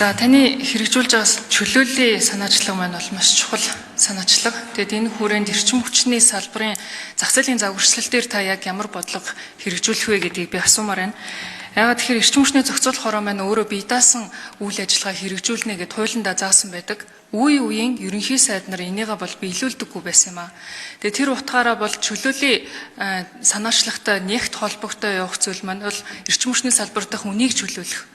За таны хэрэгжүүлж байгаа чөлөөллийн санаачлага маань бол маш чухал санаачлага. Тэгэд энэ хүрээнд эрчим хүчний салбарын зах зээлийн загварчлал дээр та яг ямар бодлого хэрэгжүүлэх вэ гэдгийг би асуумаар байна. Яагаад тэгэхээр эрчим хүчний зохицуулах хороо маань өөрөө бие даасан үйл ажиллагаа хэрэгжүүлнэ гэд хуулиндаа заасан байдаг. Үе үеийн ерөнхий сайд нар энийгээ бол биелүүлдэггүй байсан юм аа. Тэгээ тэр утгаараа бол чөлөөлийн санаачлагтай нэгт холбогтой явах зүйл маань бол эрчим хүчний салбар дахь үнийг чөлөөлөх.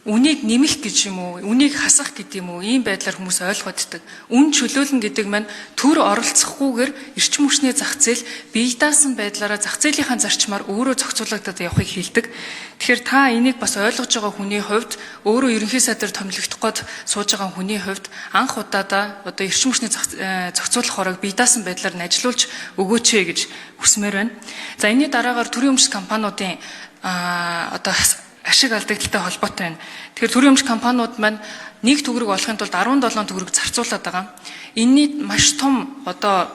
Үнийг нэмэх гэж юм уу, үнийг хасах гэдэг юм уу, ийм байдлаар хүмүүс ойлгоддаг. Үн чөлөөлнө гэдэг маань төр оролцохгүйгээр эрчим хүчний зах зээл бие даасан байдлаараа зах зээлийнхаа зарчмаар өөрөө зохицуулагдаад явахыг хэлдэг. Тэгэхээр та энийг бас ойлгож байгаа хүний хувьд өөрөө ерөнхий сайдаар томилогдох гээд сууж байгаа хүний хувьд анх удаадаа одоо эрчим хүчний зохицуулах хорог бие даасан байдлаар нь ажилуулж өгөөч гэж хүсмээр байна. За энэний дараагаар төрийн өмчт компаниудын одоо ашиг алдагдaltaй холбоотой байна. Тэгэхээр төрийн өмч компаниуд маань нэг төгрөг олохын тулд 17 төгрөг зарцуулаад байгаа. Энэний маш том одоо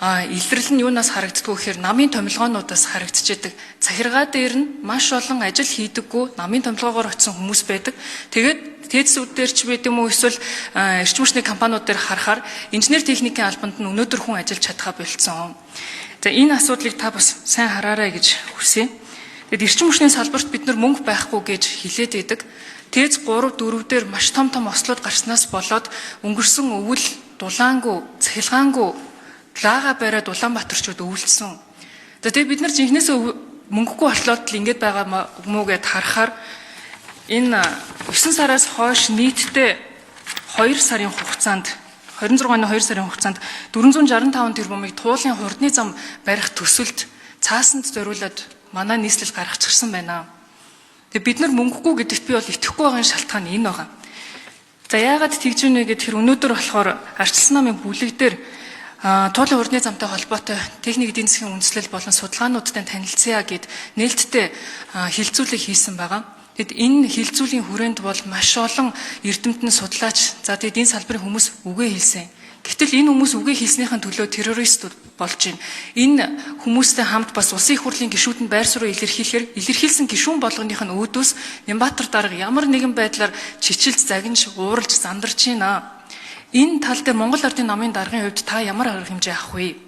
илэрлэл нь юунаас харагддаг вэ гэхээр намын томилгоонуудаас харагдчихэдэг. Захиргаа дээр нь маш олон ажил хийдэггүй намын томилгоогоор очисон хүмүүс байдаг. Тэгээд тээцсүүд дээр ч байд юм уу эсвэл эрчим хүчний компаниуд дээр харахаар инженер техникийн албанд нь өнөөдөр хүн ажиллаж чадхаа болцсон. За энэ асуудлыг та бас сайн хараарай гэж хүсье. Тэгэд эрчим хүчний салбарт бид нар мөнгө байхгүй гэж хэлээд идэг. Тээц 3, 4 дээр маш том ослууд гарснаас болоод өнгөрсөн өвөл дулаангүй, цахилгаангүй лага бариад Улаанбаатарчууд өвөлдсөн. За тэгээд бид нар жинхнээсээ мөнгөгүй болоод л ингэж байгаа мүү гэд харахаар энэ 9 сараас хойш нийтдээ 2 сарын хугацаанд 26 оны 2 сарын хугацаанд 465 тэрбумыг туулын хурдны зам барих төсөлд цаасанд зориулаад манай нийслэл гаргачихсан байна. Тэгээ бид нар мөнгөгүй гэдэгт би бол итгэхгүй байгаа шалтгаан энэ байгаа. За яагаад тэгж ийнэ гэхээр өнөөдөр болохоор арчилсан намын бүлэг дээр туулын хурдны замтай холбоотой техник эдийн засгийн үндэслэл болон судалгаануудтай танилцъя гэд нээлттэй хилцүүлэг хийсэн байгаа. Тэгэд энэ хилцүүлийн хүрээнд бол маш олон эрдэмтэн судлаач за тэгэд энэ салбарын хүмүүс үгээ хэлсэн. Гэтэл энэ хүмүүс үгээ хэлснийхэн төлөө террористууд болж байна. Энэ хүмүүстэй хамт бас улсын их хурлын гишүүдэнд байр суурь илэрхийлсэн гишүүн болгоных нь өөдөөс Нямбатар дарга ямар нэгэн байдлаар чичилж, загинж, ууралж, зандарч байна. Энэ тал дээр Монгол Ардын намын даргын хувьд та ямар арга хэмжээ авах вэ?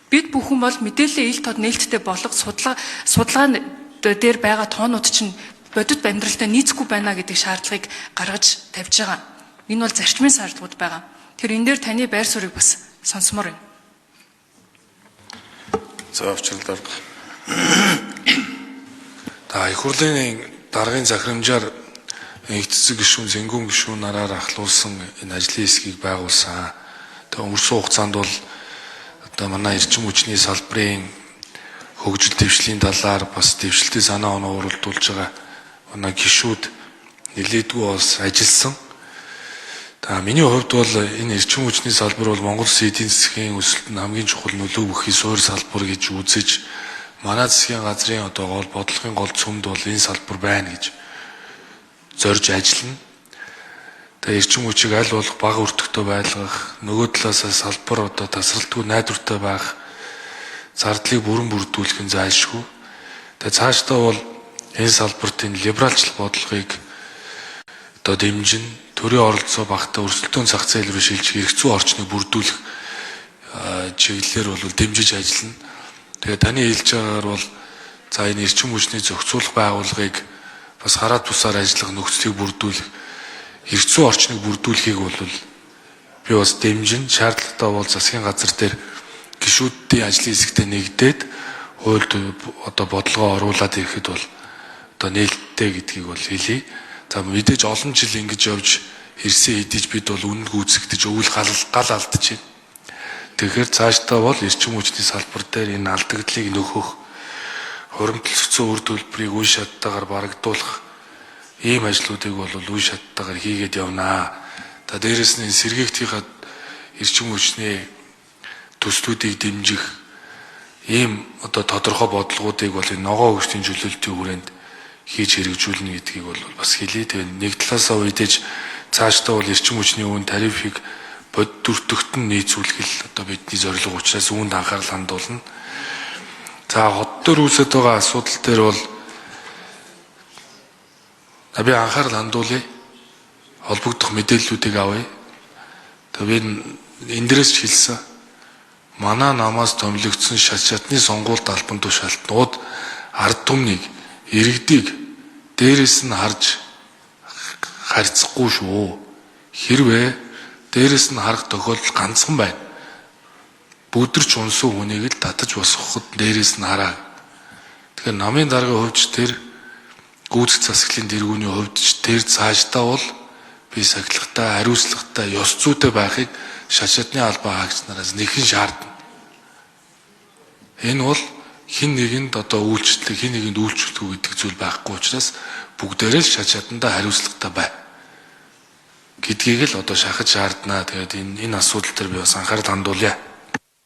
Бид бүхэн бол мэдээллийн ил тод нээлттэй болох судалгаа дээр байгаа тоонууд чинь бодит амьдралтай нийцэхгүй байна гэдэг шаардлагыг гаргаж тавьж байгаа. Энэ бол зарчмын шаардлагууд байгаа. Тэр энэ дээр таны байр суурийг бас сонсомоор байна. За авчрал дарга. Та их хурлын даргын захирамжаар эцэг гишүүн, зэнгүүн гишүүн нараар ахлуулсан энэ ажлын хэсгийг байгуулсан. Тэгээ өнгөрсөн хугацаанд бол одоо манай эрчим хүчний салбарын хөгжил дэвшлийн талаар бас дэвшилтийн санаа оноо уралдуулж байгаа манай гишүүд нэлээдгүй бас ажилласан. Миний хувьд бол энэ эрчим хүчний салбар бол Монгол Улсын эдийн засгийн өсөлтөнд хамгийн чухал нөлөө өгөх суурь салбар гэж үзэж манай засгийн газрын одоо гол бодлогын гол цөмд бол энэ салбар байна гэж зорж ажиллана. Тэгээ эрчим хүчийг аль болох бага өртөгтэй байлгах, нөгөө талаасаа салбар одоо тасралтгүй найдвартай байх, зардлыг бүрэн бүрдүүлэх нь зайлшгүй. Тэгээ цаашдаа бол энэ салбарт энэ либералчлах бодлогыг одоо дэмжин төрийн оролцоо багтаа өрсөлдөөн зах зээл рүү шилжих эрх зүйн орчныг бүрдүүлэх чиглэлээр бол дэмжиж ажиллана. Тэгээ таны хэлж байгаагаар бол за энэ эрчим хүчний зохицуулах байгууллагыг бас хараад тусаар ажиллах нөхцөлийг бүрдүүлэх эрх зүйн орчныг бүрдүүлэхийг бол би бас дэмжин шаардлагатай бол засгийн газар дээр гишүүдийн ажлын хэсэгтээ нэгдээд хуульд одоо бодлогоо оруулаад ирэхэд бол одоо нээлттэй гэдгийг бол хэлье. За мэдээж олон жил ингэж явж ирсэн хэдиж бид бол үнэн гүйцэгдэж өвөл гал алдаж байна. Тэгэхээр цаашдаа бол эрчим хүчний салбар дээр энэ алдагдлыг нөхөх, хуримтлагдсан үр төлбөрийг үе шаттайгаар барагдуулах ийм ажлуудыг бол үе шаттайгаар хийгээд явнаа. За дээрэс нь сэргийгтийнхаа эрчим хүчний төслүүдийг дэмжих ийм одоо тодорхой бодлогуудыг бол энэ ногоон хөгжлийн чөлөөлтийн хүрээнд хийж хэрэгжүүлнэ гэдгийг бол бас хэлье. Тэгээ нэг талаасаа үедэж цаашдаа бол эрчим хүчний үн тарифыг бод дүртөгтөн нийцүүлэх л одоо бидний зорилго учраас үүнд анхаарал хандуулна. За хот дээр үүсэж байгаа асуудал дээр бол би анхаарал хандуулъя. мэдээллүүдийг авъя. Тэгээд энэ дээрээс ч хэлсэн. Манай намаас томилогдсон шатны сонгуульд албан тушаалтнууд ард түмнийг иргэдийг дээрээс нь харж харьцахгүй шүү. Хэрвээ дээрээс нь харах тохиолдол ганцхан байна. Бүдэрч унсан хүнийг л татаж босгоход дээрээс нь хараа. Тэгэхээр намын даргын хувьд тэр гүйцэх засаглалын дэргүүний хувьд тэр цаашдаа бол би сахилгатай, хариуцлагатай, ёс зүйтэй байхыг шашаатны албан хаагч нараас нэхэн шаардна. Энэ бол хин нэгэнд одоо үйлчлэл, хин нэгэнд үйлчлэхгүй гэдэг зүйл байхгүй учраас бүгдээрээ л шашаатандаа хариуцлагатай бай гэдгийг л одоо шахаж шаарднаа. Тэгээд энэ асуудал дээр би бас анхаарал хандуулъя.